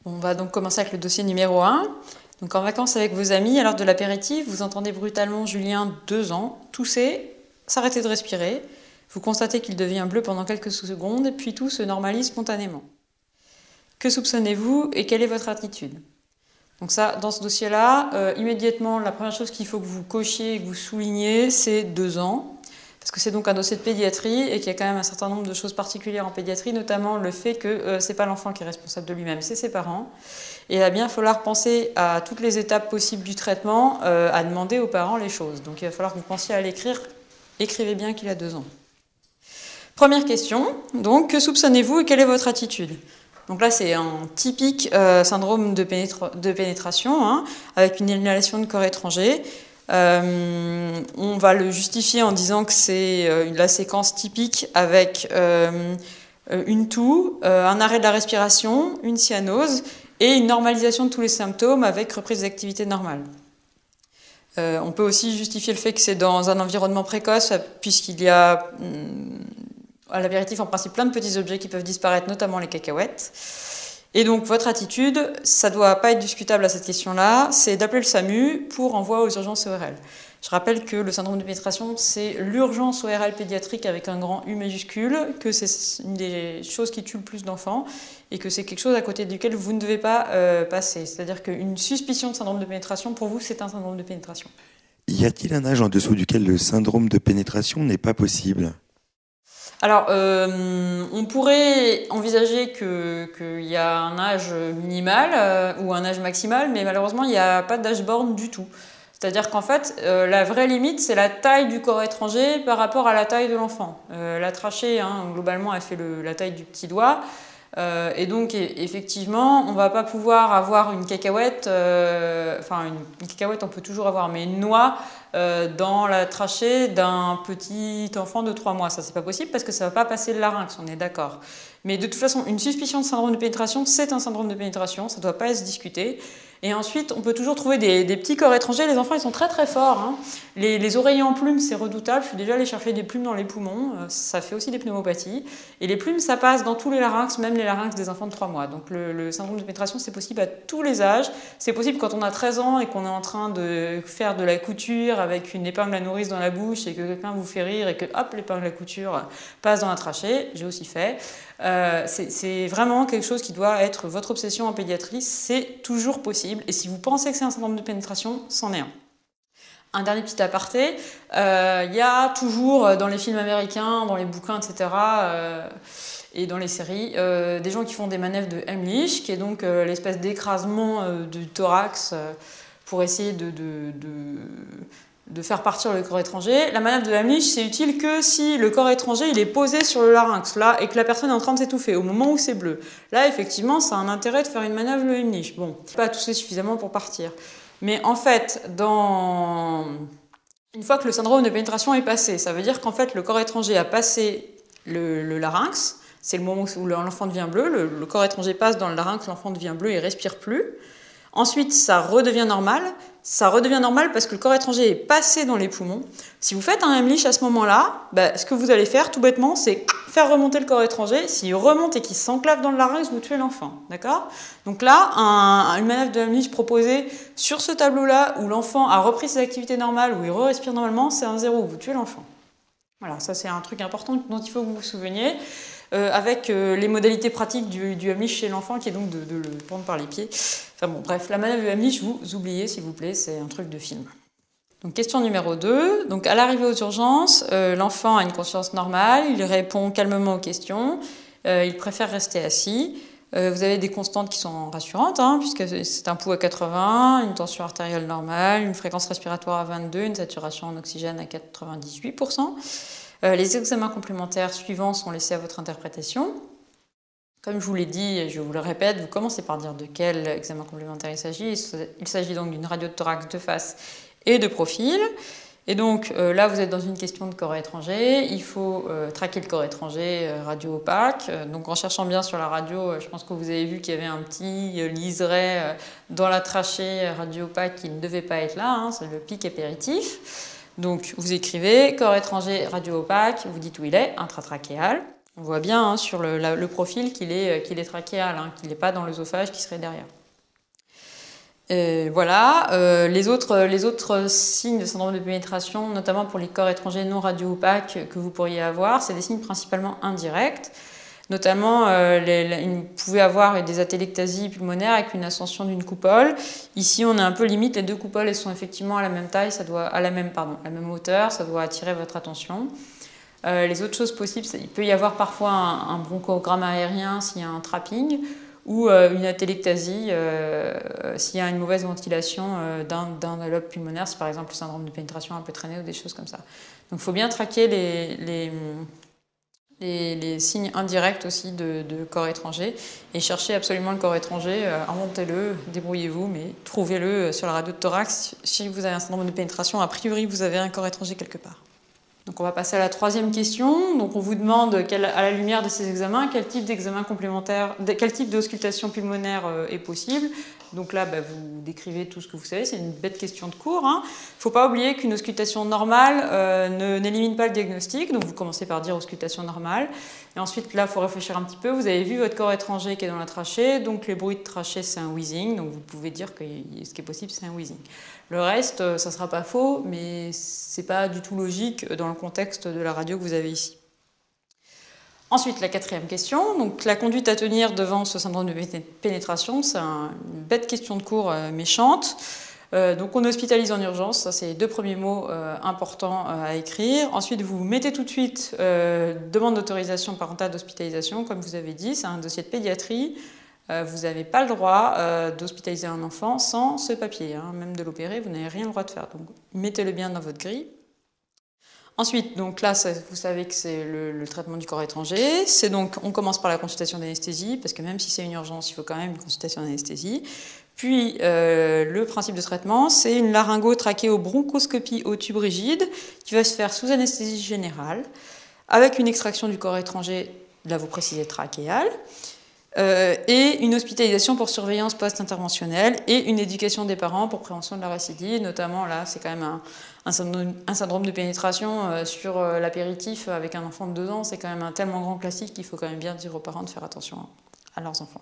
On va donc commencer avec le dossier numéro 1. Donc en vacances avec vos amis, à l'heure de l'apéritif, vous entendez brutalement Julien, 2 ans, tousser, s'arrêter de respirer. Vous constatez qu'il devient bleu pendant quelques secondes, puis tout se normalise spontanément. Que soupçonnez-vous et quelle est votre attitude? Donc ça, dans ce dossier-là, immédiatement, la première chose qu'il faut que vous cochiez et que vous souligniez, c'est 2 ans. Parce que c'est donc un dossier de pédiatrie et qu'il y a quand même un certain nombre de choses particulières en pédiatrie, notamment le fait que c'est pas l'enfant qui est responsable de lui-même, c'est ses parents. Et il va bien falloir penser à toutes les étapes possibles du traitement, à demander aux parents les choses. Donc il va falloir que vous pensiez à l'écrire. Écrivez bien qu'il a 2 ans. Première question, donc, que soupçonnez-vous et quelle est votre attitude? Donc là, c'est un typique syndrome de pénétration, hein, avec une inhalation de corps étranger. On va le justifier en disant que c'est la séquence typique avec une toux, un arrêt de la respiration, une cyanose et une normalisation de tous les symptômes avec reprise d'activité normale. On peut aussi justifier le fait que c'est dans un environnement précoce, puisqu'il y a à l'apéritif en principe plein de petits objets qui peuvent disparaître, notamment les cacahuètes. Et donc votre attitude, ça ne doit pas être discutable à cette question-là, c'est d'appeler le SAMU pour envoi aux urgences ORL. Je rappelle que le syndrome de pénétration, c'est l'urgence ORL pédiatrique avec un grand U majuscule, que c'est une des choses qui tue le plus d'enfants et que c'est quelque chose à côté duquel vous ne devez pas passer. C'est-à-dire qu'une suspicion de syndrome de pénétration, pour vous, c'est un syndrome de pénétration. Y a-t-il un âge en dessous duquel le syndrome de pénétration n'est pas possible? Alors, on pourrait envisager qu'il y a un âge minimal ou un âge maximal, mais malheureusement, il n'y a pas d'âge borne du tout. C'est-à-dire qu'en fait, la vraie limite, c'est la taille du corps étranger par rapport à la taille de l'enfant. La trachée, hein, globalement, elle fait la taille du petit doigt. Et donc, effectivement, on ne va pas pouvoir avoir une cacahuète, une cacahuète, on peut toujours avoir, mais une noix dans la trachée d'un petit enfant de 3 mois. Ça, c'est pas possible parce que ça ne va pas passer le larynx, on est d'accord. Mais de toute façon, une suspicion de syndrome de pénétration, c'est un syndrome de pénétration, ça ne doit pas se discuter. Et ensuite, on peut toujours trouver des petits corps étrangers. Les enfants, ils sont très très forts, hein. Les oreillers en plumes, c'est redoutable. Je suis déjà allée chercher des plumes dans les poumons. Ça fait aussi des pneumopathies. Et les plumes, ça passe dans tous les larynx, même les larynx des enfants de 3 mois. Donc le syndrome de pénétration, c'est possible à tous les âges. C'est possible quand on a 13 ans et qu'on est en train de faire de la couture avec une épingle à nourrice dans la bouche et que quelqu'un vous fait rire et que hop, l'épingle à couture passe dans la trachée. J'ai aussi fait. C'est vraiment quelque chose qui doit être votre obsession en pédiatrie. C'est toujours possible. Et si vous pensez que c'est un syndrome de pénétration, c'en est un. Un dernier petit aparté, il y a toujours dans les films américains, dans les bouquins, etc., et dans les séries, des gens qui font des manœuvres de Heimlich, qui est donc l'espèce d'écrasement du thorax pour essayer de faire partir le corps étranger. La manœuvre de Heimlich, c'est utile que si le corps étranger il est posé sur le larynx, là, et que la personne est en train de s'étouffer, au moment où c'est bleu. Là, effectivement, ça a un intérêt de faire une manœuvre de Heimlich. Bon, pas tousser suffisamment pour partir. Mais en fait, une fois que le syndrome de pénétration est passé, ça veut dire qu'en fait, le corps étranger a passé le larynx, c'est le moment où l'enfant devient bleu, le corps étranger passe dans le larynx, l'enfant devient bleu et ne respire plus. Ensuite, ça redevient normal. Ça redevient normal parce que le corps étranger est passé dans les poumons. Si vous faites un Heimlich à ce moment-là, ce que vous allez faire tout bêtement, c'est faire remonter le corps étranger. S'il remonte et qu'il s'enclave dans le larynx, vous tuez l'enfant. D'accord ? Donc là, une manœuvre de Heimlich proposée sur ce tableau-là où l'enfant a repris ses activités normales, où il respire normalement, c'est un 0, vous tuez l'enfant. Voilà, ça c'est un truc important dont il faut que vous vous souveniez. Avec les modalités pratiques du Heimlich chez l'enfant, qui est donc de le prendre par les pieds. Enfin bon, bref, la manœuvre du Heimlich, vous oubliez, s'il vous plaît, c'est un truc de film. Donc, question numéro 2. Donc, à l'arrivée aux urgences, l'enfant a une conscience normale, il répond calmement aux questions, il préfère rester assis. Vous avez des constantes qui sont rassurantes, hein, puisque c'est un pouls à 80, une tension artérielle normale, une fréquence respiratoire à 22, une saturation en oxygène à 98%. Les examens complémentaires suivants sont laissés à votre interprétation. Comme je vous l'ai dit, et je vous le répète, vous commencez par dire de quel examen complémentaire il s'agit. Il s'agit donc d'une radio de thorax de face et de profil. Et donc là, vous êtes dans une question de corps étranger. Il faut traquer le corps étranger, radio opaque. Donc en cherchant bien sur la radio, je pense que vous avez vu qu'il y avait un petit liseré dans la trachée radio opaque qui ne devait pas être là. Hein, c'est le pic apéritif. Donc vous écrivez corps étranger radio opaque, vous dites où il est, intratrachéal. On voit bien hein, sur le profil qu'il est trachéal, hein, qu'il n'est pas dans l'œsophage qui serait derrière. Voilà, les autres signes de syndrome de pénétration, notamment pour les corps étrangers non radio-opaques que vous pourriez avoir, c'est des signes principalement indirects. Notamment, vous pouvez avoir des atélectasies pulmonaires avec une ascension d'une coupole. Ici, on est un peu limite, les deux coupoles elles sont effectivement à la même taille, à la même hauteur, ça doit attirer votre attention. Les autres choses possibles, il peut y avoir parfois un bronchogramme aérien s'il y a un trapping, ou une atélectasie s'il y a une mauvaise ventilation d'un lobe pulmonaire, si par exemple le syndrome de pénétration un peu traîné ou des choses comme ça. Donc il faut bien traquer les signes indirects aussi de corps étranger et cherchez absolument le corps étranger, inventez-le, débrouillez-vous, mais trouvez-le sur la radio de thorax. Si vous avez un syndrome de pénétration, a priori vous avez un corps étranger quelque part. Donc on va passer à la troisième question. Donc on vous demande, à la lumière de ces examens, quel type d'examen complémentaire, quel type d'auscultation pulmonaire est possible. Donc là, vous décrivez tout ce que vous savez, c'est une bête question de cours. Il ne faut pas oublier qu'une auscultation normale n'élimine pas le diagnostic, donc vous commencez par dire auscultation normale. Et ensuite, là, il faut réfléchir un petit peu. Vous avez vu votre corps étranger qui est dans la trachée, donc les bruits de trachée, c'est un wheezing, donc vous pouvez dire que ce qui est possible, c'est un wheezing. Le reste, ça ne sera pas faux, mais ce n'est pas du tout logique dans le contexte de la radio que vous avez ici. Ensuite, la quatrième question, donc la conduite à tenir devant ce syndrome de pénétration, c'est une bête question de cours méchante. Donc on hospitalise en urgence, ça c'est les deux premiers mots importants à écrire. Ensuite, vous mettez tout de suite demande d'autorisation parentale d'hospitalisation, comme vous avez dit, c'est un dossier de pédiatrie. Vous n'avez pas le droit d'hospitaliser un enfant sans ce papier, hein, même de l'opérer, vous n'avez rien le droit de faire. Donc mettez-le bien dans votre grille. Ensuite, donc là, vous savez que c'est le traitement du corps étranger. C'est donc, on commence par la consultation d'anesthésie, parce que même si c'est une urgence, il faut quand même une consultation d'anesthésie. Puis, le principe de traitement, c'est une laryngo-trachéo-bronchoscopie au tube rigide, qui va se faire sous anesthésie générale, avec une extraction du corps étranger, là vous précisez trachéale, et une hospitalisation pour surveillance post-interventionnelle, et une éducation des parents pour prévention de la récidive, notamment là, c'est quand même un syndrome de pénétration sur l'apéritif avec un enfant de 2 ans, c'est quand même un tellement grand classique qu'il faut quand même bien dire aux parents de faire attention à leurs enfants.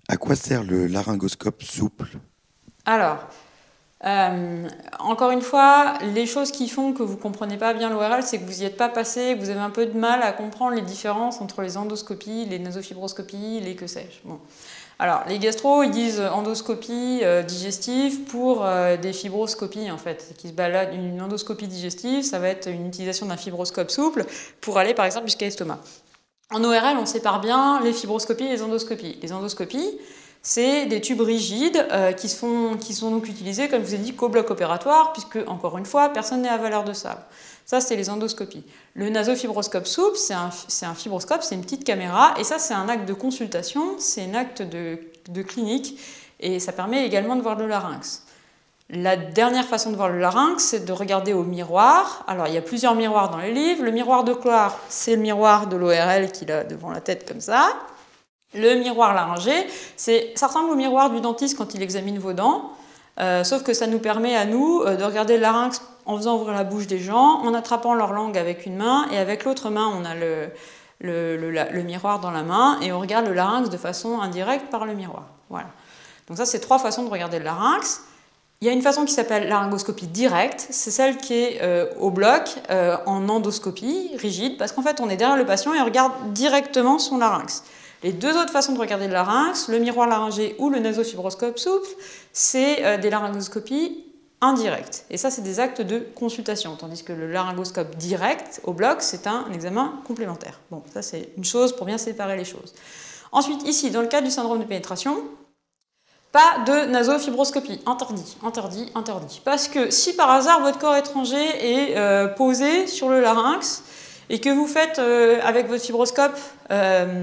À quoi sert le laryngoscope souple? Alors, encore une fois, les choses qui font que vous ne comprenez pas bien l'ORL, c'est que vous n'y êtes pas passé, que vous avez un peu de mal à comprendre les différences entre les endoscopies, les nasofibroscopies, les que sais-je. Bon. Alors, les gastro, ils disent endoscopie digestive pour des fibroscopies, en fait, qui se baladent. Une endoscopie digestive, ça va être une utilisation d'un fibroscope souple pour aller, par exemple, jusqu'à l'estomac. En ORL, on sépare bien les fibroscopies et les endoscopies. Les endoscopies, c'est des tubes rigides qui sont donc utilisés, comme je vous ai dit, qu'au bloc opératoire, puisque, encore une fois, personne n'est avaleur de sable. Ça, c'est les endoscopies. Le nasofibroscope souple, c'est un fibroscope, c'est une petite caméra, et ça, c'est un acte de consultation, c'est un acte de clinique, et ça permet également de voir le larynx. La dernière façon de voir le larynx, c'est de regarder au miroir. Alors, il y a plusieurs miroirs dans les livres. Le miroir de Cloire, c'est le miroir de l'ORL qu'il a devant la tête comme ça. Le miroir laryngé, ça ressemble au miroir du dentiste quand il examine vos dents, sauf que ça nous permet à nous de regarder le larynx en faisant ouvrir la bouche des gens, en attrapant leur langue avec une main, et avec l'autre main, on a le miroir dans la main, et on regarde le larynx de façon indirecte par le miroir. Voilà. Donc ça, c'est 3 façons de regarder le larynx. Il y a une façon qui s'appelle laryngoscopie directe, c'est celle qui est au bloc, en endoscopie, rigide, parce qu'en fait, on est derrière le patient et on regarde directement son larynx. Les 2 autres façons de regarder le larynx, le miroir laryngé ou le nasofibroscope souple, c'est des laryngoscopies indirectes. Et ça, c'est des actes de consultation, tandis que le laryngoscope direct, au bloc, c'est un examen complémentaire. Bon, ça, c'est une chose pour bien séparer les choses. Ensuite, ici, dans le cas du syndrome de pénétration, pas de nasofibroscopie, interdit. Parce que si par hasard votre corps étranger est posé sur le larynx et que vous faites avec votre fibroscope,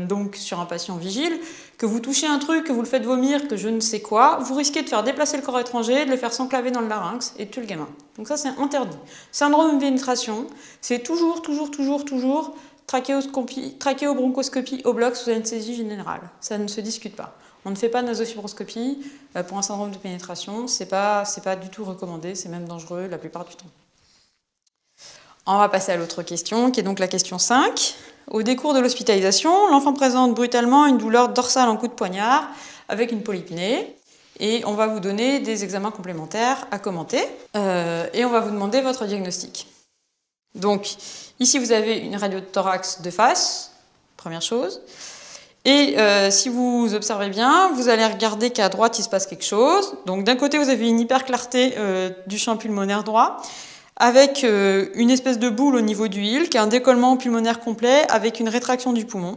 donc sur un patient vigile, que vous touchez un truc, que vous le faites vomir, que je ne sais quoi, vous risquez de faire déplacer le corps étranger, de le faire s'enclaver dans le larynx et de tuer le gamin. Donc ça, c'est interdit. Syndrome de pénétration, c'est toujours trachéobronchoscopie au bloc sous anesthésie générale. Ça ne se discute pas. On ne fait pas de nasofibroscopie pour un syndrome de pénétration, c'est pas du tout recommandé, c'est même dangereux la plupart du temps. On va passer à l'autre question, qui est donc la question 5. au décours de l'hospitalisation, l'enfant présente brutalement une douleur dorsale en coup de poignard avec une polypnée. Et on va vous donner des examens complémentaires à commenter. Et on va vous demander votre diagnostic. Donc, ici, vous avez une radio de thorax de face, première chose. Et si vous observez bien, vous allez regarder qu'à droite, il se passe quelque chose. Donc, d'un côté, vous avez une hyperclarté du champ pulmonaire droit, avec une espèce de boule au niveau du hilc, un décollement pulmonaire complet avec une rétraction du poumon.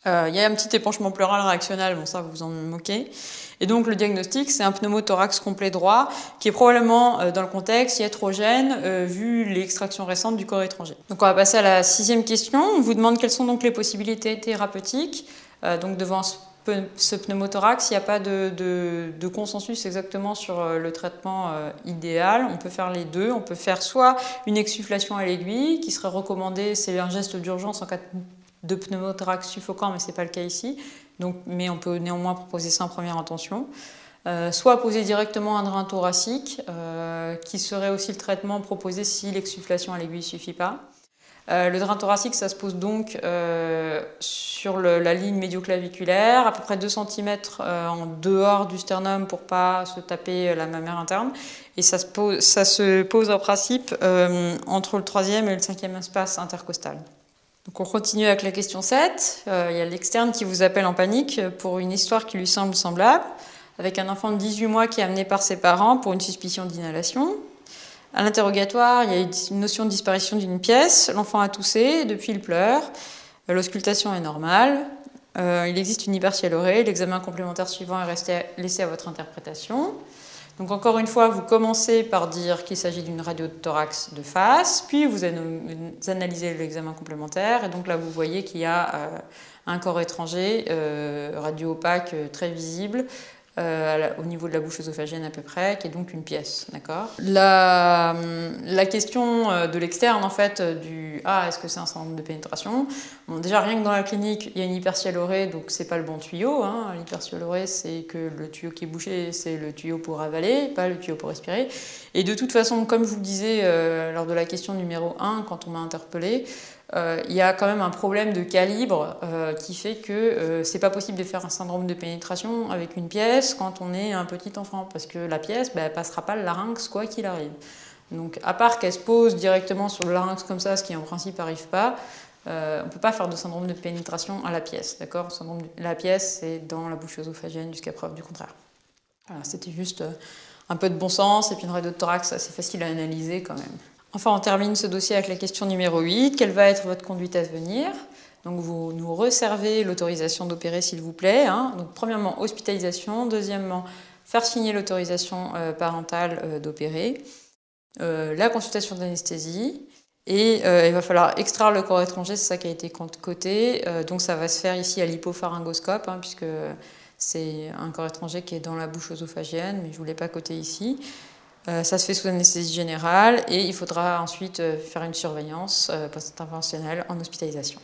Il y a un petit épanchement pleural réactionnel, bon ça vous vous en moquez. Et donc le diagnostic, c'est un pneumothorax complet droit qui est probablement dans le contexte iatrogène vu l'extraction récente du corps étranger. Donc on va passer à la 6e question. On vous demande quelles sont donc les possibilités thérapeutiques. Donc devant ce pneumothorax, il n'y a pas de consensus exactement sur le traitement idéal. On peut faire les deux. On peut faire soit une exsufflation à l'aiguille qui serait recommandée, c'est un geste d'urgence en cas de pneumothorax suffocant, mais ce n'est pas le cas ici. Donc, mais on peut néanmoins proposer ça en première intention. Soit poser directement un drain thoracique, qui serait aussi le traitement proposé si l'exsufflation à l'aiguille ne suffit pas. Le drain thoracique, ça se pose donc sur la ligne médioclaviculaire, à peu près 2 cm en dehors du sternum pour ne pas se taper la mammaire interne. Et ça se pose en principe entre le 3e et le 5e espace intercostal. Donc on continue avec la question 7. Il y a l'externe qui vous appelle en panique pour une histoire qui lui semble semblable, avec un enfant de 18 mois qui est amené par ses parents pour une suspicion d'inhalation. À l'interrogatoire, il y a une notion de disparition d'une pièce. L'enfant a toussé, depuis il pleure. L'auscultation est normale. Il existe une hypersialorée. L'examen complémentaire suivant est laissé à votre interprétation. Donc encore une fois, vous commencez par dire qu'il s'agit d'une radio de thorax de face, puis vous analysez l'examen complémentaire, et donc là vous voyez qu'il y a un corps étranger, radio opaque très visible, au niveau de la bouche œsophagienne à peu près, qui est donc une pièce, d'accord. La question de l'externe, en fait, est-ce que c'est un syndrome de pénétration? Bon, déjà, rien que dans la clinique, il y a une hypersialorée, donc c'est pas le bon tuyau. L'hypersialorée, c'est que le tuyau qui est bouché, c'est le tuyau pour avaler, pas le tuyau pour respirer. Et de toute façon, comme je vous le disais lors de la question numéro 1, quand on m'a interpellé, il y a quand même un problème de calibre qui fait que c'est pas possible de faire un syndrome de pénétration avec une pièce quand on est un petit enfant, parce que la pièce elle passera pas le larynx quoi qu'il arrive. Donc à part qu'elle se pose directement sur le larynx comme ça, ce qui en principe n'arrive pas, on peut pas faire de syndrome de pénétration à la pièce, d'accord. La pièce c'est dans la bouche œsophagienne jusqu'à preuve du contraire. Voilà, c'était juste un peu de bon sens, et puis une radio de thorax assez facile à analyser quand même. Enfin, on termine ce dossier avec la question numéro 8. Quelle va être votre conduite à venir? Donc, vous nous réservez l'autorisation d'opérer, s'il vous plaît. Donc, premièrement, hospitalisation. Deuxièmement, faire signer l'autorisation parentale d'opérer. La consultation d'anesthésie. Et il va falloir extraire le corps étranger, c'est ça qui a été coté. Donc, ça va se faire ici à l'hypopharyngoscope, puisque c'est un corps étranger qui est dans la bouche œsophagienne, mais je ne vous l'ai pas coté ici. Ça se fait sous anesthésie générale et il faudra ensuite faire une surveillance post-interventionnelle en hospitalisation.